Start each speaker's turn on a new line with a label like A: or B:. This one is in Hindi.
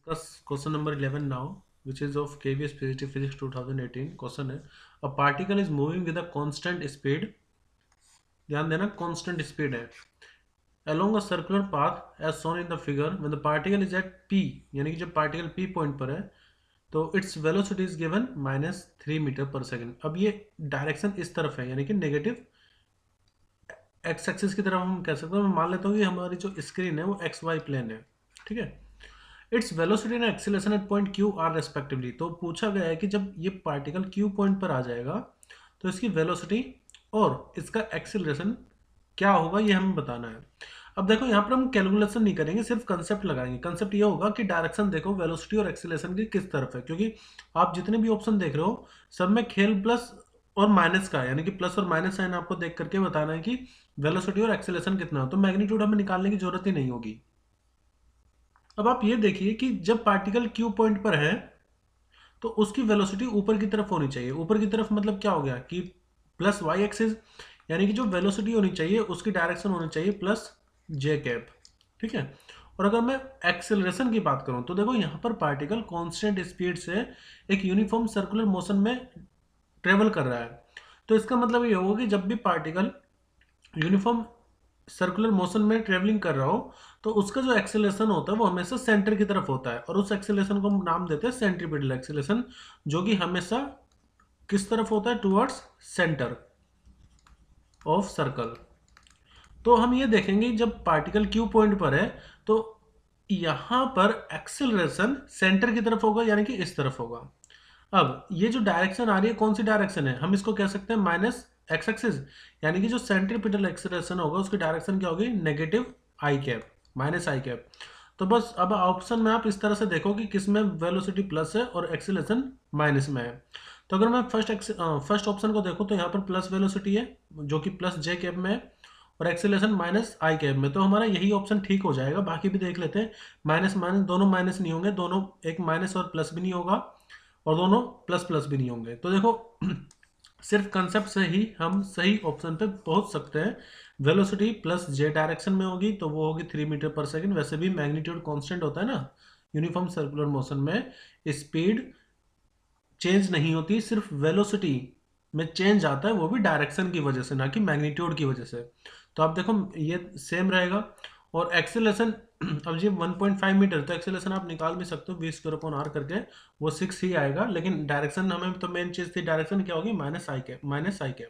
A: Question number 11 now, which is of KBS Physics 2018. Question है, a particle is moving with a constant speed. ध्यान देना, constant speed है along a circular path as shown in the figure. When the particle is at P, यानी कि जब particle P point पर है तो its velocity is given -3 metre पर सेकेंड. अब ये डायरेक्शन इस तरफ है, यानी कि नेगेटिव एक्स एक्सिस की तरफ हम कह सकते हैं. मैं मान लेता हूँ कि हमारी जो स्क्रीन है वो एक्स वाई प्लेन है, ठीक है. Its velocity and acceleration at point Q R respectively. तो पूछा गया है कि जब ये पार्टिकल क्यू पॉइंट पर आ जाएगा तो इसकी वेलोसिटी और इसका एक्सीलरेशन क्या होगा, ये हमें बताना है. अब देखो यहाँ पर हम कैलकुलेशन नहीं करेंगे, सिर्फ कंसेप्ट लगाएंगे. कंसेप्ट ये होगा कि डायरेक्शन देखो वेलोसिटी और एक्सीलरेशन की किस तरफ है, क्योंकि आप जितने भी ऑप्शन देख रहे हो सब में खेल प्लस और माइनस का, यानी कि प्लस और माइनस साइन आपको देख करके बताना है कि वेलोसिटी और एक्सीलरेशन कितना हो. तो मैग्नीट्यूड हमें निकालने की जरूरत ही नहीं होगी. अब आप ये देखिए कि जब पार्टिकल क्यू पॉइंट पर है तो उसकी वेलोसिटी ऊपर की तरफ होनी चाहिए. ऊपर की तरफ मतलब क्या हो गया कि प्लस वाई एक्सिस, यानी कि जो वेलोसिटी होनी चाहिए उसकी डायरेक्शन होनी चाहिए प्लस जे कैप, ठीक है. और अगर मैं एक्सेलरेशन की बात करूं तो देखो यहाँ पर पार्टिकल कांस्टेंट स्पीड से एक यूनिफॉर्म सर्कुलर मोशन में ट्रेवल कर रहा है. तो इसका मतलब ये होगा कि जब भी पार्टिकल यूनिफॉर्म सर्कुलर मोशन में ट्रेवलिंग कर रहा हो तो उसका जो एक्सेलरेशन होता है वो हमेशा सेंटर की तरफ होता है, और उस एक्सेलरेशन को हम नाम देते हैं सेंट्रीपिटल एक्सेलरेशन, जो कि हमेशा किस तरफ होता है, टुवर्ड्स सेंटर ऑफ सर्कल. तो हम ये देखेंगे जब पार्टिकल क्यू पॉइंट पर है तो यहां पर एक्सेलरेशन सेंटर की तरफ होगा, यानी कि इस तरफ होगा. अब ये जो डायरेक्शन आ रही है कौन सी डायरेक्शन है, हम इसको कह सकते हैं माइनस एक्स एक्सिस, यानी कि जो सेंट्रीपिटल एक्सेलरेशन होगा उसकी डायरेक्शन क्या होगी, नेगेटिव आई कैप, माइनस आई कैप. तो बस अब ऑप्शन में आप इस तरह से देखो कि किस में वेलोसिटी प्लस है और एक्सेलरेशन माइनस में है. तो अगर मैं फर्स्ट ऑप्शन को देखूं तो यहाँ पर प्लस वेलोसिटी है जो कि प्लस जे कैप में है, और एक्सेलरेशन माइनस आई कैप में. तो हमारा यही ऑप्शन ठीक हो जाएगा. बाकी भी देख लेते हैं. माइनस माइनस दोनों माइनस नहीं होंगे, दोनों एक माइनस और प्लस भी नहीं होगा, और दोनों प्लस प्लस भी नहीं होंगे. तो देखो सिर्फ कंसेप्ट से ही हम सही ऑप्शन पे पहुंच सकते हैं. वेलोसिटी प्लस जे डायरेक्शन में होगी तो वो होगी 3 मीटर पर सेकंड. वैसे भी मैग्नीट्यूड कांस्टेंट होता है ना यूनिफॉर्म सर्कुलर मोशन में, स्पीड चेंज नहीं होती, सिर्फ वेलोसिटी में चेंज आता है, वो भी डायरेक्शन की वजह से, ना कि मैग्नीट्यूड की वजह से. तो आप देखो ये सेम रहेगा. और एक्सेलरेशन अब ये 1.5 मीटर, तो एक्सेलरेशन आप निकाल भी सकते हो v²/r करके, वो 6 ही आएगा. लेकिन डायरेक्शन हमें तो मेन चीज थी, डायरेक्शन क्या होगी, माइनस आई कैप.